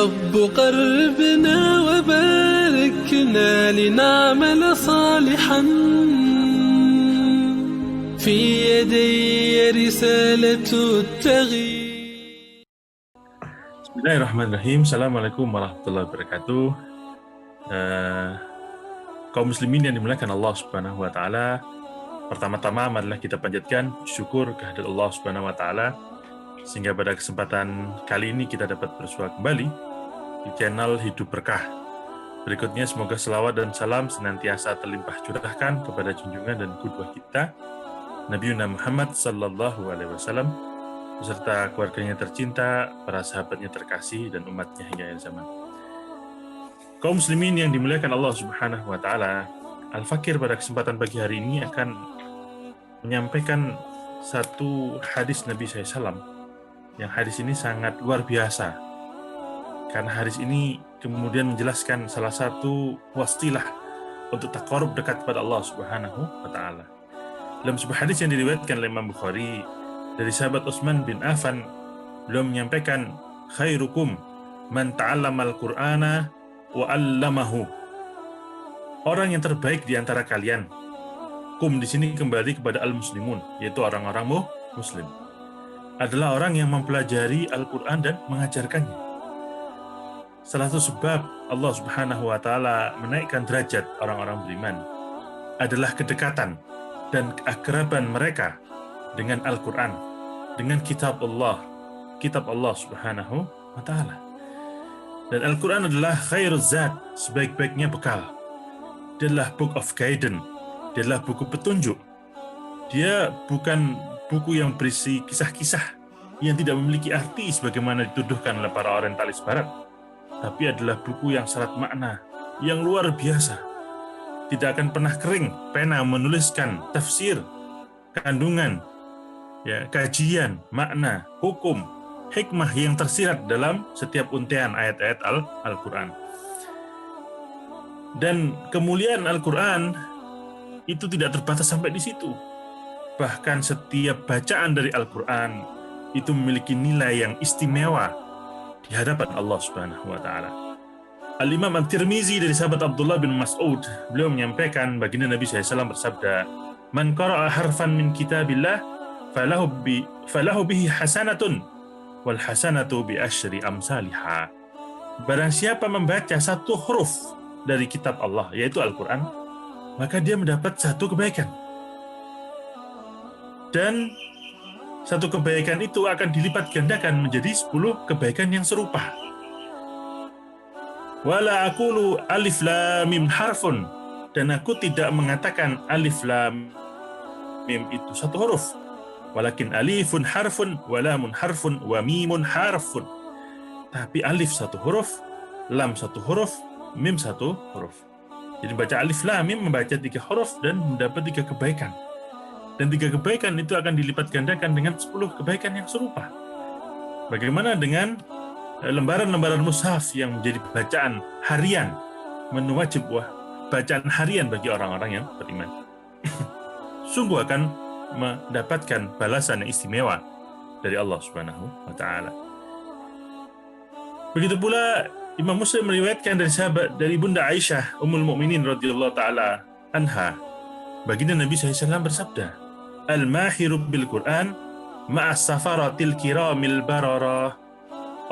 رب قربنا وباركنا لنعمل صالحا في يدي رسالة التغيير. Bismillahirrahmanirrahim. Assalamualaikum warahmatullahi wabarakatuh. Kaum muslimin yang dimuliakan Allah Subhanahu wa taala. Pertama-tama marilah kita panjatkan syukur kehadirat Allah Subhanahu wa taala sehingga pada kesempatan kali ini kita dapat bersua kembali di channel Hidup Berkah. Berikutnya semoga selawat dan salam senantiasa terlimpah curahkan kepada junjungan dan qudwah kita Nabi Muhammad sallallahu alaihi wasallam beserta keluarganya tercinta, para sahabatnya terkasih dan umatnya hingga akhir zaman. Kaum muslimin yang dimuliakan Allah Subhanahu wa taala, Al-Fakir pada kesempatan pagi hari ini akan menyampaikan satu hadis Nabi SAW. Yang hadis ini sangat luar biasa. Karena hadis ini kemudian menjelaskan salah satu wasilah untuk taqarrub dekat kepada Allah Subhanahu wa taala. Dalam sebuah hadis yang diriwayatkan oleh Imam Bukhari dari sahabat Utsman bin Affan, beliau menyampaikan, khairukum man ta'allamal Qur'ana wa 'allamahu. Orang yang terbaik di antara kalian. Kum di sini kembali kepada al-muslimun, yaitu orang-orang muslim. Adalah orang yang mempelajari Al-Qur'an dan mengajarkannya. Salah satu sebab Allah Subhanahu wa taala menaikkan derajat orang-orang beriman adalah kedekatan dan keakraban mereka dengan Al-Qur'an, dengan kitab Allah Subhanahu wa taala. Dan Al-Qur'an adalah khairuz zat, sebaik-baiknya bekal. Dia adalah book of guidance, dia adalah buku petunjuk. Dia bukan buku yang berisi kisah-kisah yang tidak memiliki arti sebagaimana dituduhkan oleh para orientalis barat, tapi adalah buku yang syarat makna, yang luar biasa. Tidak akan pernah kering pena menuliskan tafsir, kandungan, kajian, makna, hukum, hikmah yang tersirat dalam setiap untean ayat-ayat Al-Quran. Dan kemuliaan Al-Quran itu tidak terbatas sampai di situ. Bahkan setiap bacaan dari Al-Quran itu memiliki nilai yang istimewa di hadapan Allah Subhanahu wa taala. Al-Imam At-Tirmizi dari sahabat Abdullah bin Mas'ud, beliau menyampaikan baginda Nabi SAW bersabda, "Man qara'a harfan min kitabillah falahu bihi hasanatun wal hasanatu bi asyri amsalihha." Barang siapa membaca satu huruf dari kitab Allah, yaitu Al-Quran, maka dia mendapat satu kebaikan. Dan satu kebaikan itu akan dilipat gandakan menjadi 10 kebaikan yang serupa. Wala aqulu alif lam mim harfun, dan aku tidak mengatakan alif lam mim itu satu huruf. Walakin alifun harfun, wa lamun harfun, wa mimun harfun. Tapi alif satu huruf, lam satu huruf, mim satu huruf. Jadi baca alif lam mim membaca 3 huruf dan mendapat 3 kebaikan. Dan 3 kebaikan itu akan dilipat gandakan dengan 10 kebaikan yang serupa. Bagaimana dengan lembaran-lembaran mushaf yang menjadi bacaan harian, menu wajib bacaan harian bagi orang-orang yang beriman. Sungguh akan mendapatkan balasan yang istimewa dari Allah Subhanahu wa taala. Begitu pula Imam Muslim meriwayatkan dari Bunda Aisyah Ummul Mukminin radhiyallahu taala anha, baginda Nabi SAW bersabda, "Al-mahiru bil Qur'an ma'as safaratil kiramil bararah."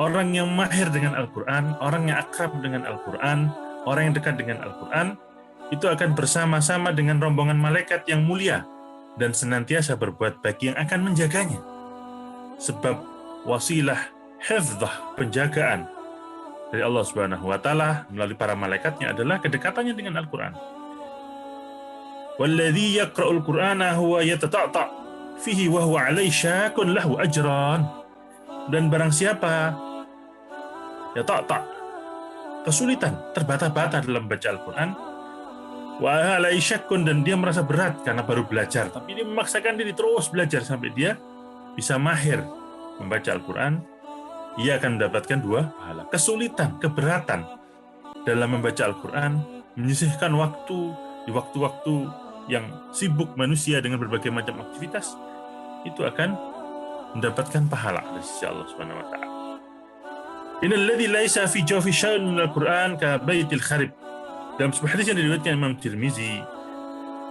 Orang yang mahir dengan Al-Qur'an, orang yang akrab dengan Al-Qur'an, orang yang dekat dengan Al-Qur'an, itu akan bersama-sama dengan rombongan malaikat yang mulia dan senantiasa berbuat baik yang akan menjaganya. Sebab wasilah hifdzah, penjagaan dari Allah Subhanahu wa taala melalui para malaikatnya adalah kedekatannya dengan Al-Qur'an. Walladzi yaqra'ul Qur'ana huwa yatata'ta fihi wa huwa 'alaihi syakun lahu ajran. Dan barang siapa yata'ta, kesulitan, terbata-bata dalam baca Al-Qur'an, wa 'alaihi syakun, dan dia merasa berat karena baru belajar, tapi dia memaksakan diri terus belajar sampai dia bisa mahir membaca Al-Qur'an, ia akan mendapatkan 2 pahala. Kesulitan, keberatan dalam membaca Al-Quran, menyisihkan waktu di waktu-waktu yang sibuk manusia dengan berbagai macam aktivitas, itu akan mendapatkan pahala dari sisi Allah Subhanahu wa taala. Innal ladzi laisa fi jawfi syai'un minal Qur'an ka baitil kharib. Dalam sebuah hadis yang diriwayatkan Imam Tirmizi,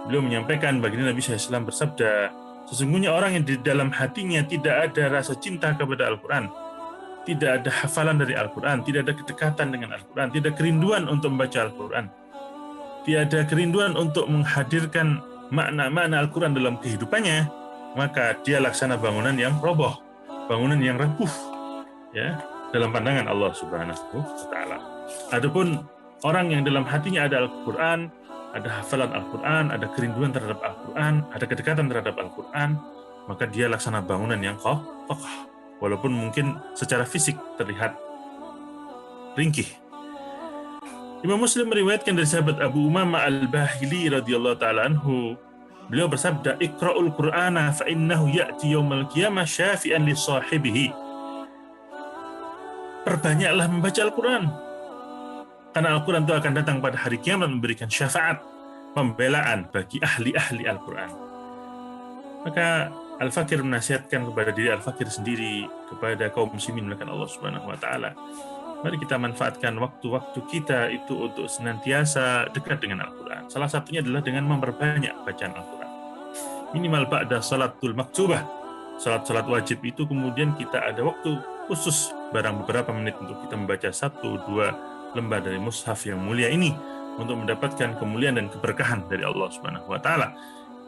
beliau menyampaikan baginda Nabi SAW bersabda, sesungguhnya orang yang di dalam hatinya tidak ada rasa cinta kepada Al-Quran, tidak ada hafalan dari Al-Quran, tidak ada kedekatan dengan Al-Quran, tidak ada kerinduan untuk membaca Al-Quran, tidak ada kerinduan untuk menghadirkan makna-makna Al-Quran dalam kehidupannya, maka dia laksana bangunan yang roboh, bangunan yang rapuh, ya, dalam pandangan Allah Subhanahu wa Ta'ala. Adapun orang yang dalam hatinya ada Al-Quran, ada hafalan Al-Quran, ada kerinduan terhadap Al-Quran, ada kedekatan terhadap Al-Quran, maka dia laksana bangunan yang kokoh, walaupun mungkin secara fisik terlihat ringkih. Imam Muslim meriwayatkan dari sahabat Abu Umamah Al-Bahili radhiyallahu ta'ala anhu, beliau bersabda, "Iqra'ul Qur'ana fa innahu ya'ti yaumal qiyamah syafi'an li sahibihi." Perbanyaklah membaca Al-Quran, karena Al-Quran itu akan datang pada hari kiamat memberikan syafaat, pembelaan bagi ahli-ahli Al-Quran. Maka Al-Fakir menasihatkan kepada diri Al-Fakir sendiri, kepada kaum muslimin melakukan Allah Subhanahu wa Ta'ala. Mari kita manfaatkan waktu-waktu kita itu untuk senantiasa dekat dengan Al-Quran. Salah satunya adalah dengan memperbanyak bacaan Al-Quran. Minimal ba'da salatul maktubah, salat-salat wajib itu, kemudian kita ada waktu khusus barang beberapa menit untuk kita membaca 1-2 lembar dari mushaf yang mulia ini untuk mendapatkan kemuliaan dan keberkahan dari Allah Subhanahu wa Ta'ala.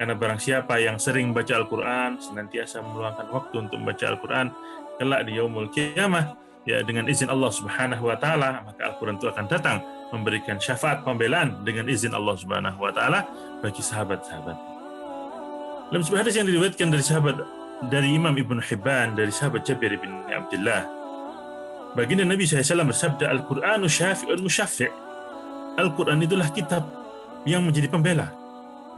Karena barang siapa yang sering membaca Al-Quran, senantiasa meluangkan waktu untuk membaca Al-Quran, kelak di yaumul qiyamah, ya, dengan izin Allah Subhanahu wa Ta'ala, maka Al-Quran itu akan datang memberikan syafaat pembelaan dengan izin Allah Subhanahu wa Ta'ala bagi sahabat-sahabat. Dalam sebuah hadis yang diriwayatkan dari Imam Ibnu Hibban dari sahabat Jabir bin Abdullah, baginda Nabi SAW bersabda, Al-Qur'anu syafi'un musyaffi'. Al-Quran itulah kitab yang menjadi pembela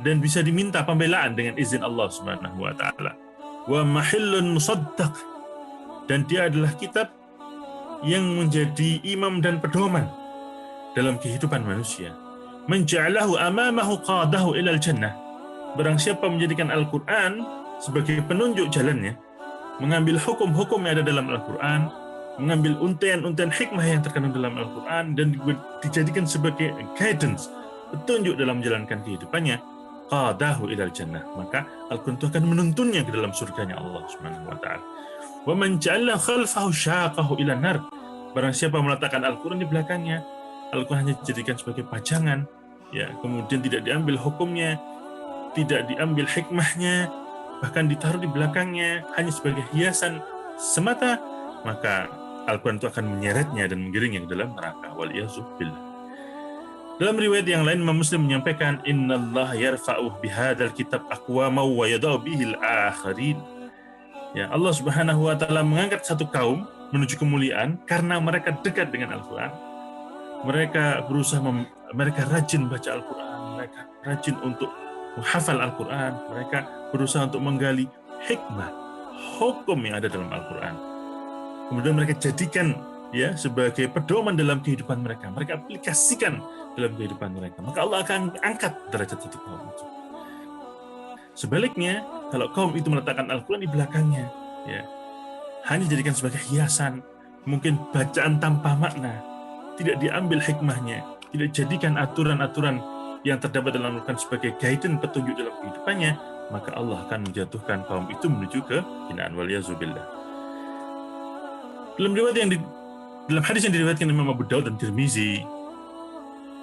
dan bisa diminta pembelaan dengan izin Allah Subhanahu wa Ta'ala. Wa mahillun musaddaq, dan dia adalah kitab yang menjadi imam dan pedoman dalam kehidupan manusia. Man ja'alahu amamahu qadahu ilal jannah. Barang siapa menjadikan Al-Quran sebagai penunjuk jalannya, mengambil hukum-hukum yang ada dalam Al-Quran, mengambil untayan-untayan hikmah yang terkandung dalam Al-Quran, dan dijadikan sebagai guidance, petunjuk dalam menjalankan kehidupannya, qadahu ilal jannah, maka Al-Quran itu akan menuntunnya ke dalam surganya Allah Subhanahu wa Ta'ala. Wa man ja'ala khalfahu syaqahu ilan nar. Barang siapa meletakkan Al-Quran di belakangnya, Al-Quran hanya dijadikan sebagai pajangan, ya, kemudian tidak diambil hukumnya, tidak diambil hikmahnya, bahkan ditaruh di belakangnya hanya sebagai hiasan semata, maka Al-Quran itu akan menyeretnya dan menggiringnya ke dalam neraka. Waliyahzubillah. Dalam riwayat yang lain, Imam Muslim menyampaikan, Innallaha yarfa'u bihadzal kitab aqwama wa yadau bihil akharin. Ya, Allah Subhanahu wa Ta'ala mengangkat satu kaum menuju kemuliaan karena mereka dekat dengan Al-Quran. Mereka mereka rajin baca Al-Quran, mereka rajin untuk menghafal Al-Quran, mereka berusaha untuk menggali hikmah, hukum yang ada dalam Al-Quran. Kemudian mereka jadikan, ya, sebagai pedoman dalam kehidupan mereka. Mereka aplikasikan dalam kehidupan mereka. Maka Allah akan angkat derajat satu kaum itu. Sebaliknya, kalau kaum itu meletakkan Al-Quran di belakangnya, ya, hanya dijadikan sebagai hiasan, mungkin bacaan tanpa makna, tidak diambil hikmahnya, tidak dijadikan aturan-aturan yang terdapat dalam Al-Quran sebagai guidance, petunjuk dalam kehidupannya, maka Allah akan menjatuhkan kaum itu menuju ke hinaan. Waliyahzubillah. Dalam hadis yang diriwayatkan Imam Abu Daud dan Tirmizi,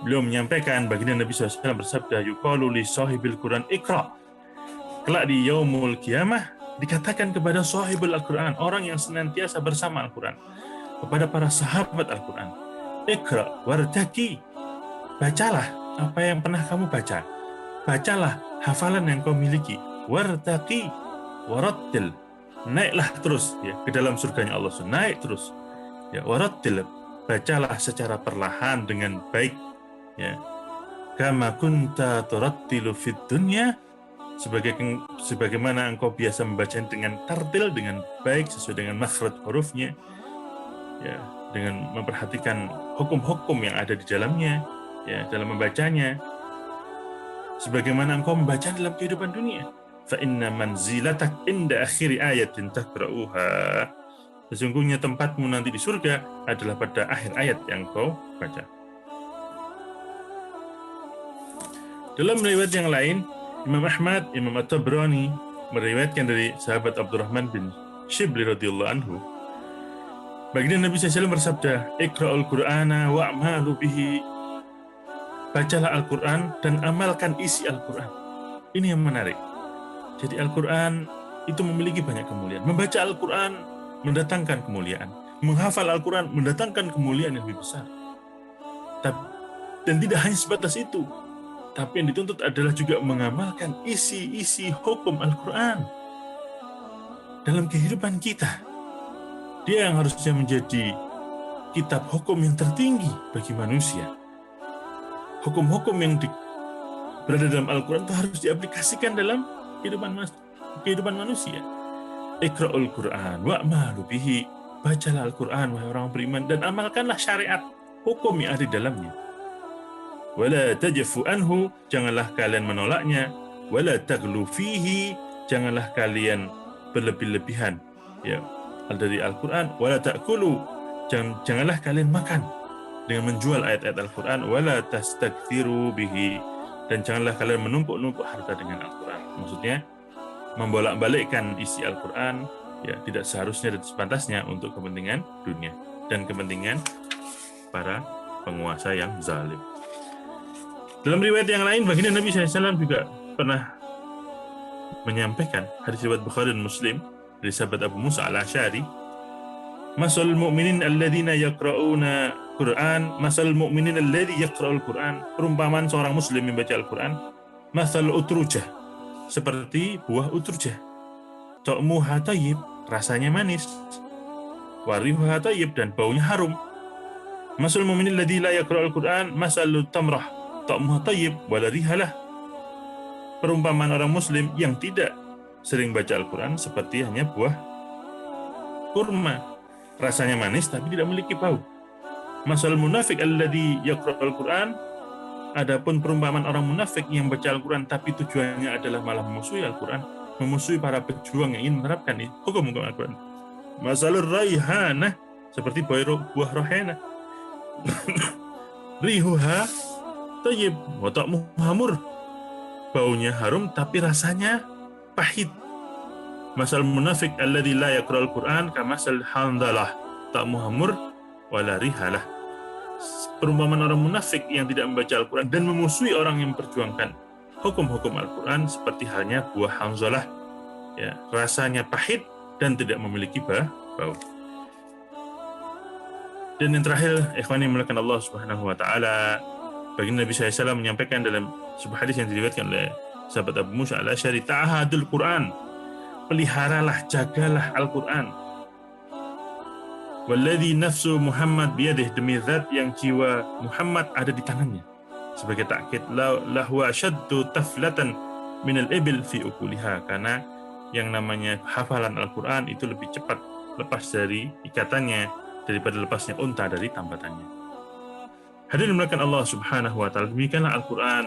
beliau menyampaikan baginda Nabi SAW bersabda, yuqalu li sahibil Quran iqra. Kelak di yaumul qiyamah dikatakan kepada sahibul Al-Quran, orang yang senantiasa bersama Al-Quran, kepada para sahabat Al-Quran, iqra wartaqi, bacalah apa yang pernah kamu baca, bacalah hafalan yang kau miliki, wartaqi warattil, naiklah terus, ya, ke dalam surganya Allah, naik terus, ya, warattil, bacalah secara perlahan dengan baik, ya, kama kunta turattilu fid dunya, sebagaimana engkau biasa membaca dengan tartil, dengan baik, sesuai dengan makhraj hurufnya, ya, dengan memperhatikan hukum-hukum yang ada di dalamnya, ya, dalam membacanya, sebagaimana engkau membaca dalam kehidupan dunia. Fa inna manzilatak inda akhiri ayatin taqra'uha. Sesungguhnya tempatmu nanti di surga adalah pada akhir ayat yang kau baca. Dalam riwayat yang lain, Imam Ahmad, Imam At-Tabrani meriwayatkan dari sahabat Abdurrahman bin Shibli radhiyallahu anhu, baginda Nabi SAW bersabda, "Iqra'ul Qur'ana wa'malu bihi." Bacalah Al-Quran dan amalkan isi Al-Quran. Ini yang menarik. Jadi Al-Quran itu memiliki banyak kemuliaan. Membaca Al-Quran mendatangkan kemuliaan. Menghafal Al-Quran mendatangkan kemuliaan yang lebih besar. Dan tidak hanya sebatas itu. Tapi yang dituntut adalah juga mengamalkan isi-isi hukum Al-Quran dalam kehidupan kita. Dia yang harusnya menjadi kitab hukum yang tertinggi bagi manusia. Hukum-hukum yang berada dalam Al-Quran itu harus diaplikasikan dalam kehidupan manusia. Iqra'ul Qur'an wa'malu bihi. Bacalah Al-Quran, wahai orang beriman, dan amalkanlah syariat hukum yang ada di dalamnya. Wala tajfu anhu, janganlah kalian menolaknya. Wala taghlu fihi, janganlah kalian berlebih-lebihan. Ya, dari Al-Quran. Wala ta'kulu, janganlah kalian makan dengan menjual ayat-ayat Al-Quran. Wala tastakthiru bihi, dan janganlah kalian menumpuk-numpuk harta dengan Al-Quran. Maksudnya membolak-balikkan isi Al-Quran, ya, tidak seharusnya dan sepantasnya untuk kepentingan dunia dan kepentingan para penguasa yang zalim. Dalam riwayat yang lain, baginda Nabi SAW juga pernah menyampaikan, hadis riwayat Bukhari dan Muslim dari sahabat Abu Musa al-Asy'ari, "Masal mu'minin alladzina yaqra'una Qur'an, masal mu'minin alladzi yaqra'ul Qur'an." Perumpamaan seorang muslim yang baca Al-Qur'an, masal utrujah, seperti buah utrujah. Ta'muha tayyib, rasanya manis. Warihuha tayyib, dan baunya harum. Masal mu'minin alladzi la yaqra'ul Qur'an, masalut tamrah, ta'muha tayyib wala rihalah. Perumpamaan orang muslim yang tidak sering baca Al-Qur'an seperti hanya buah kurma, rasanya manis tapi tidak memiliki bau. Masal munafik alladzi yaqra'ul Qur'an, adapun perumpamaan orang munafik yang baca Al-Qur'an tapi tujuannya adalah malah memusuhi Al-Qur'an, memusuhi para pejuang yang ingin menerapkan hukum-hukum Al-Qur'an. Masalur raihanah, seperti buah rohena. Rihuha tayyib wa ta'muha hamur, baunya harum tapi rasanya pahit. Masal munafik alladzi la yaqra'ul Qur'an kamasal handalah, ta'muha hamur wala rihalah. Perumpamaan orang munafik yang tidak membaca Al-Quran dan memusuhi orang yang memperjuangkan hukum-hukum Al-Quran seperti halnya buah hanzalah, ya, rasanya pahit dan tidak memiliki bau. Dan yang terakhir, ikhwani mulakan Allah Subhanahu wa taala, baginda Nabi SAW menyampaikan dalam sebuah hadis yang diriwayatkan oleh sahabat Abu Musa al-Asy'ari, "Ta'ahadul Quran." Peliharalah, jagalah Al-Quran. "Walladzi nafsu Muhammad biyadih," demi zat yang jiwa Muhammad ada di tangannya. Sebagai takkid, lahu ashaddu taflatan minal ibil fi ukuliha, karena yang namanya hafalan Al-Quran itu lebih cepat lepas dari ikatannya daripada lepasnya unta dari tambatannya. Hadirin dimulakan Allah Subhanahu wa taala, demikianlah Al-Quran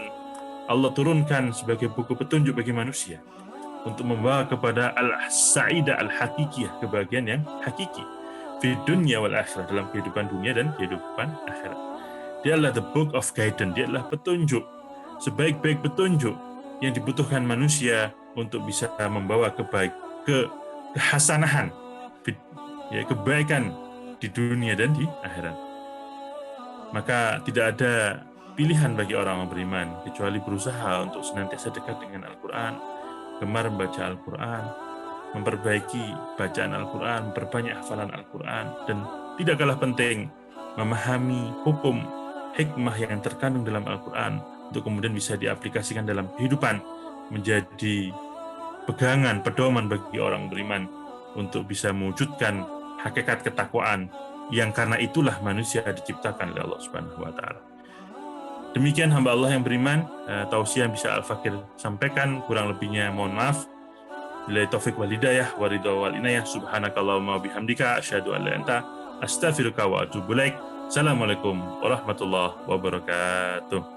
Allah turunkan sebagai buku petunjuk bagi manusia untuk membawa kepada al-sa'idah al-hakikiyah, kebahagiaan yang hakiki di dunia wal akhirah, dalam kehidupan dunia dan kehidupan akhirat. Dia adalah the book of guidance, dia adalah petunjuk, sebaik-baik petunjuk yang dibutuhkan manusia untuk bisa membawa kehasanahan, ya, kebaikan di dunia dan di akhirat. Maka tidak ada pilihan bagi orang beriman kecuali berusaha untuk senantiasa dekat dengan Al-Quran, gemar membaca Al-Quran, memperbaiki bacaan Al-Quran, memperbanyak hafalan Al-Quran, dan tidak kalah penting memahami hukum hikmah yang terkandung dalam Al-Quran untuk kemudian bisa diaplikasikan dalam kehidupan, menjadi pegangan, pedoman bagi orang beriman untuk bisa mewujudkan hakikat ketakwaan yang karena itulah manusia diciptakan oleh Allah Subhanahu wa taala. Demikian hamba Allah yang beriman, tausiah bisa Al-Fakir sampaikan, kurang lebihnya mohon maaf. Billahi taufik wal hidayah wa ridha wal inayah. Subhanakallahumma bihamdika asyhadu an la ilaha illa anta astaghfiruka wa atubu ilaik. Assalamualaikum warahmatullahi wabarakatuh.